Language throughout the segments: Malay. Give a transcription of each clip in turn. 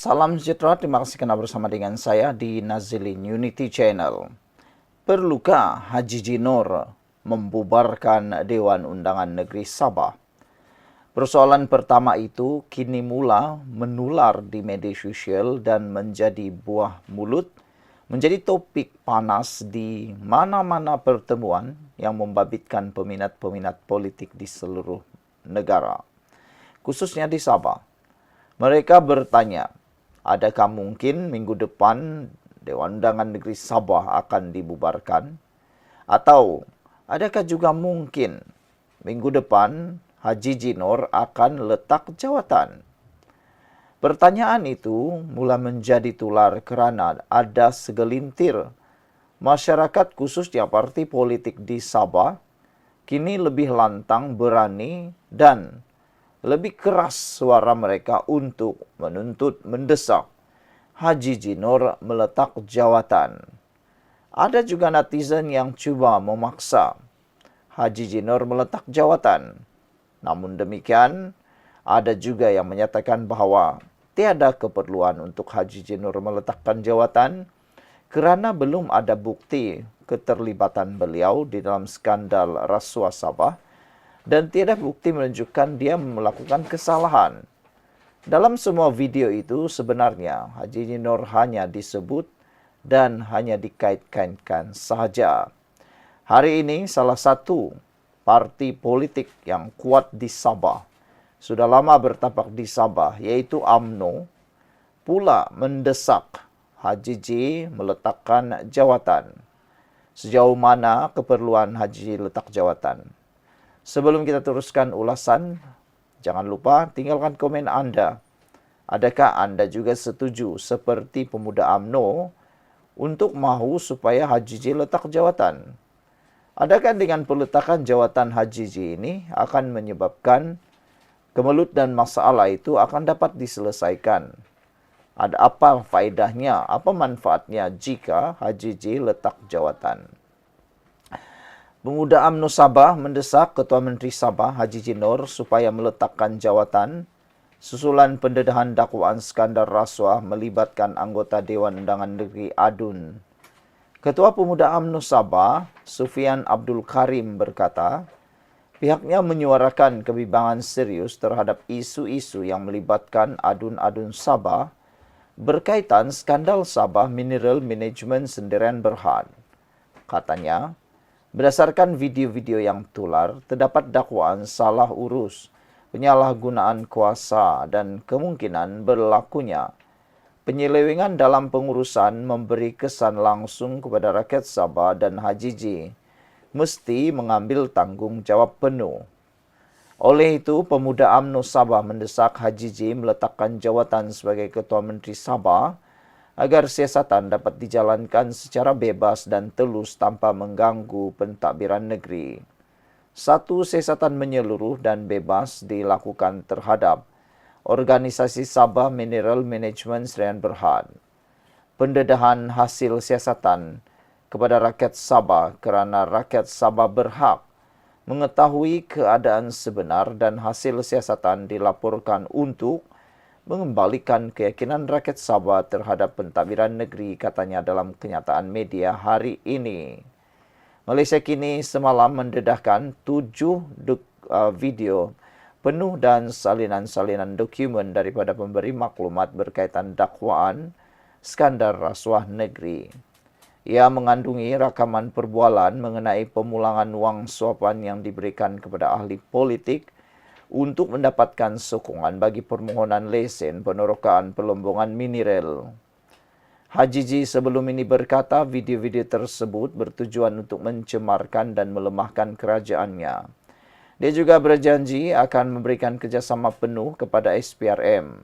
Salam sejahtera, terima kasih karena bersama dengan saya di Nazilin Unity Channel. Perlukah Haji Jinor membubarkan Dewan Undangan Negeri Sabah? Persoalan pertama itu kini mula menular di media sosial dan menjadi buah mulut, menjadi topik panas di mana-mana pertemuan yang membabitkan peminat-peminat politik di seluruh negara, khususnya di Sabah. Mereka bertanya, adakah mungkin minggu depan Dewan Undangan Negeri Sabah akan dibubarkan? Atau adakah juga mungkin minggu depan Haji Jinor akan letak jawatan? Pertanyaan itu mula menjadi tular kerana ada segelintir masyarakat khususnya parti politik di Sabah kini lebih lantang, berani dan lebih keras suara mereka untuk menuntut, mendesak Haji Jinor meletak jawatan. Ada juga netizen yang cuba memaksa Haji Jinor meletak jawatan. Namun demikian, ada juga yang menyatakan bahawa tiada keperluan untuk Haji Jinor meletakkan jawatan kerana belum ada bukti keterlibatan beliau di dalam skandal rasuah Sabah dan tiada bukti menunjukkan dia melakukan kesalahan. Dalam semua video itu sebenarnya Haji Jinor hanya disebut dan hanya dikait-kaitkan sahaja. Hari ini salah satu parti politik yang kuat di Sabah, sudah lama bertapak di Sabah, yaitu UMNO, pula mendesak Haji J meletakkan jawatan. Sejauh mana keperluan Haji letak jawatan? Sebelum kita teruskan ulasan, jangan lupa tinggalkan komen Anda. Adakah Anda juga setuju seperti pemuda UMNO untuk mahu supaya Haji J letak jawatan? Adakah dengan peletakan jawatan Haji J ini akan menyebabkan kemelut dan masalah itu akan dapat diselesaikan? Ada apa faedahnya, apa manfaatnya jika Haji J letak jawatan? Pemuda UMNO Sabah mendesak Ketua Menteri Sabah Haji Jinor supaya meletakkan jawatan susulan pendedahan dakwaan skandal rasuah melibatkan anggota Dewan Undangan Negeri ADUN. Ketua Pemuda UMNO Sabah, Sufian Abdul Karim berkata, pihaknya menyuarakan kebimbangan serius terhadap isu-isu yang melibatkan ADUN-ADUN Sabah berkaitan skandal Sabah Mineral Management Sendirian Berhad. Katanya, berdasarkan video-video yang tular, terdapat dakwaan salah urus, penyalahgunaan kuasa dan kemungkinan berlakunya penyelewengan dalam pengurusan memberi kesan langsung kepada rakyat Sabah dan Haji J mesti mengambil tanggungjawab penuh. Oleh itu, Pemuda UMNO Sabah mendesak Haji J meletakkan jawatan sebagai Ketua Menteri Sabah agar siasatan dapat dijalankan secara bebas dan telus tanpa mengganggu pentadbiran negeri. Satu, siasatan menyeluruh dan bebas dilakukan terhadap Organisasi Sabah Mineral Management Sdn Bhd. Pendedahan hasil siasatan kepada rakyat Sabah kerana rakyat Sabah berhak mengetahui keadaan sebenar dan hasil siasatan dilaporkan untuk mengembalikan keyakinan rakyat Sabah terhadap pentadbiran negeri, katanya dalam kenyataan media hari ini. Malaysia kini semalam mendedahkan 7 video penuh dan salinan-salinan dokumen daripada pemberi maklumat berkaitan dakwaan skandal rasuah negeri. Ia mengandungi rakaman perbualan mengenai pemulangan wang suapan yang diberikan kepada ahli politik untuk mendapatkan sokongan bagi permohonan lesen penerokaan perlombongan mineral. Haji J sebelum ini berkata video-video tersebut bertujuan untuk mencemarkan dan melemahkan kerajaannya. Dia juga berjanji akan memberikan kerjasama penuh kepada SPRM,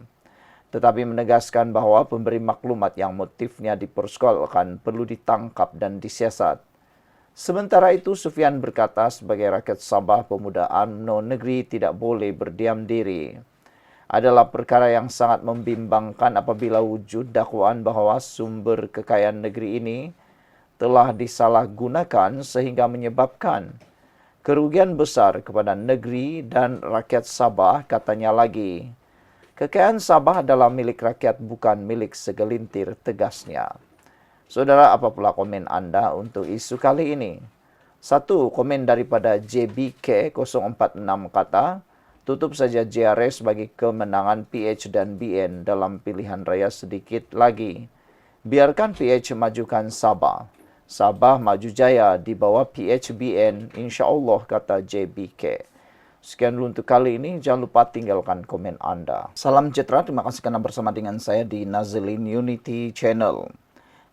tetapi menegaskan bahawa pemberi maklumat yang motifnya dipersoalkan perlu ditangkap dan disiasat. Sementara itu, Sufian berkata sebagai rakyat Sabah, Pemuda UMNO negeri tidak boleh berdiam diri. Adalah perkara yang sangat membimbangkan apabila wujud dakwaan bahawa sumber kekayaan negeri ini telah disalahgunakan sehingga menyebabkan kerugian besar kepada negeri dan rakyat Sabah, katanya lagi. Kekayaan Sabah adalah milik rakyat, bukan milik segelintir, tegasnya. Saudara, apa pula komen Anda untuk isu kali ini? Satu, komen daripada JBK 046 kata, tutup saja JRS bagi kemenangan PH dan BN dalam pilihan raya sedikit lagi. Biarkan PH majukan Sabah. Sabah maju jaya di bawah PH BN, insya Allah, kata JBK. Sekian dulu untuk kali ini. Jangan lupa tinggalkan komen Anda. Salam sejahtera. Terima kasih karena bersama dengan saya di Nazilin Unity Channel.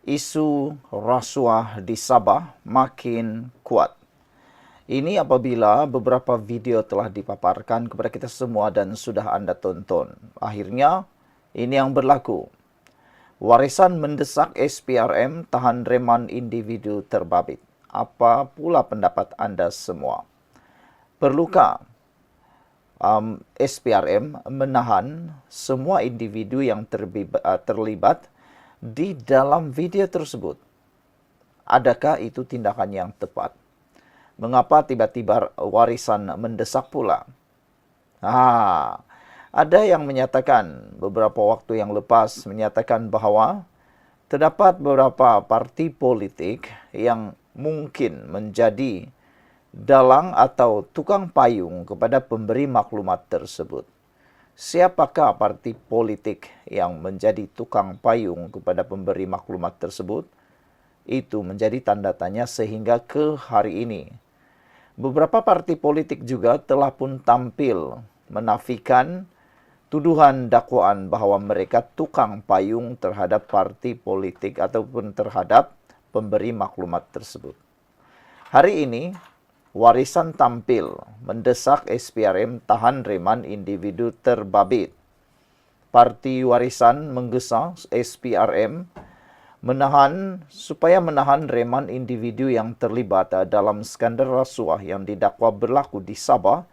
Isu rasuah di Sabah makin kuat. Ini apabila beberapa video telah dipaparkan kepada kita semua dan sudah Anda tonton. Akhirnya, ini yang berlaku. Warisan mendesak SPRM tahan reman individu terbabit. Apa pula pendapat Anda semua? Perlukah SPRM menahan semua individu yang terlibat di dalam video tersebut? Adakah itu tindakan yang tepat? Mengapa tiba-tiba warisan mendesak pula? Ada yang menyatakan beberapa waktu yang lepas menyatakan bahwa terdapat beberapa parti politik yang mungkin menjadi dalang atau tukang payung kepada pemberi maklumat tersebut. Siapakah parti politik yang menjadi tukang payung kepada pemberi maklumat tersebut? Itu menjadi tanda tanya sehingga ke hari ini. Beberapa parti politik juga telah pun tampil menafikan tuduhan dakwaan bahwa mereka tukang payung terhadap parti politik ataupun terhadap pemberi maklumat tersebut. Hari ini, Warisan tampil mendesak SPRM tahan reman individu terbabit. Parti Warisan menggesa SPRM supaya menahan reman individu yang terlibat dalam skandal rasuah yang didakwa berlaku di Sabah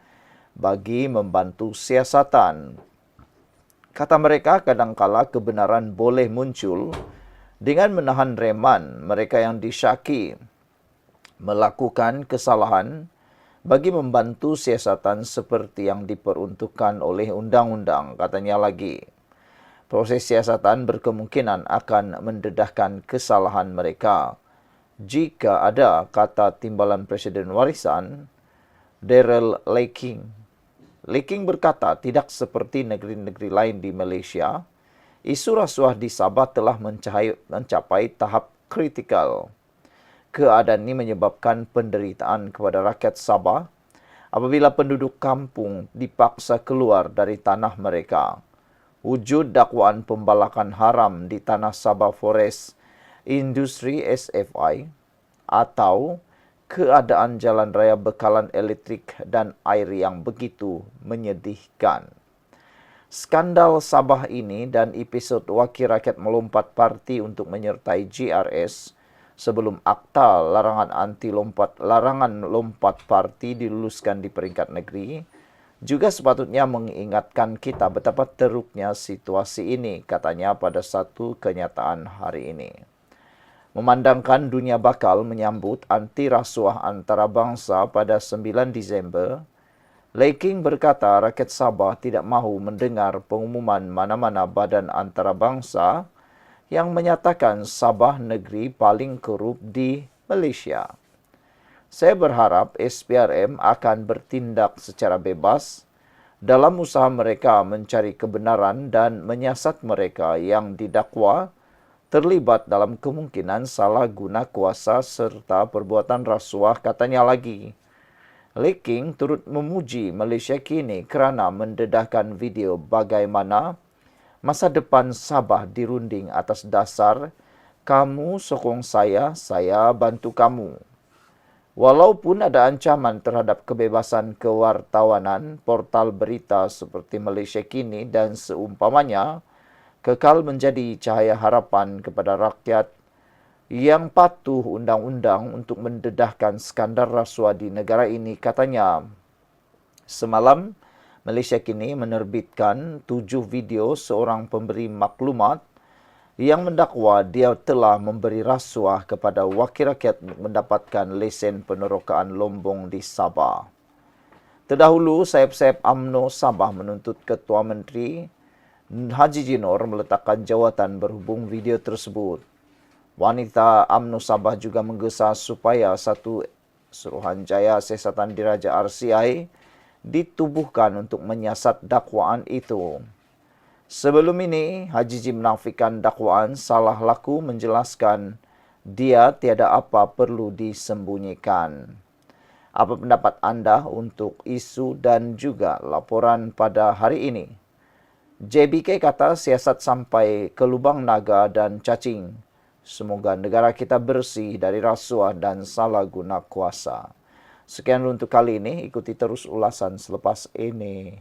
bagi membantu siasatan. Kata mereka, kadangkala kebenaran boleh muncul dengan menahan reman mereka yang disyaki melakukan kesalahan bagi membantu siasatan seperti yang diperuntukkan oleh undang-undang. Katanya lagi, proses siasatan berkemungkinan akan mendedahkan kesalahan mereka. Jika ada, kata Timbalan Presiden Warisan, Daryl Laking. Laking berkata, tidak seperti negeri-negeri lain di Malaysia, isu rasuah di Sabah telah mencapai tahap kritikal. Keadaan ini menyebabkan penderitaan kepada rakyat Sabah apabila penduduk kampung dipaksa keluar dari tanah mereka. Wujud dakwaan pembalakan haram di tanah Sabah Forest Industri SFI atau keadaan jalan raya bekalan elektrik dan air yang begitu menyedihkan. Skandal Sabah ini dan episod Wakil Rakyat melompat parti untuk menyertai JRS sebelum akta larangan lompat parti diluluskan di peringkat negeri, juga sepatutnya mengingatkan kita betapa teruknya situasi ini, katanya pada satu kenyataan hari ini. Memandangkan dunia bakal menyambut anti rasuah antarabangsa pada 9 Disember, Laking berkata rakyat Sabah tidak mahu mendengar pengumuman mana-mana badan antarabangsa yang menyatakan Sabah negeri paling korup di Malaysia. Saya berharap SPRM akan bertindak secara bebas dalam usaha mereka mencari kebenaran dan menyiasat mereka yang didakwa terlibat dalam kemungkinan salah guna kuasa serta perbuatan rasuah, katanya lagi. Laking turut memuji Malaysia kini kerana mendedahkan video bagaimana masa depan Sabah dirunding atas dasar kamu sokong saya bantu kamu. Walaupun ada ancaman terhadap kebebasan kewartawanan, portal berita seperti Malaysia Kini dan seumpamanya kekal menjadi cahaya harapan kepada rakyat yang patuh undang-undang untuk mendedahkan skandal rasuah di negara ini, katanya. Semalam, Malaysia Kini menerbitkan 7 video seorang pemberi maklumat yang mendakwa dia telah memberi rasuah kepada wakil rakyat mendapatkan lesen penerokaan lombong di Sabah. Terdahulu, sayap-sayap UMNO Sabah menuntut Ketua Menteri Haji Jinor meletakkan jawatan berhubung video tersebut. Wanita UMNO Sabah juga menggesa supaya satu Suruhanjaya Siasatan Diraja RCI ditubuhkan untuk menyiasat dakwaan itu. Sebelum ini, Haji Ji menafikan dakwaan salah laku, menjelaskan dia tiada apa perlu disembunyikan. Apa pendapat anda untuk isu dan juga laporan pada hari ini? JBK kata siasat sampai ke lubang naga dan cacing. Semoga negara kita bersih dari rasuah dan salah guna kuasa. Sekian untuk kali ini, ikuti terus ulasan selepas ini.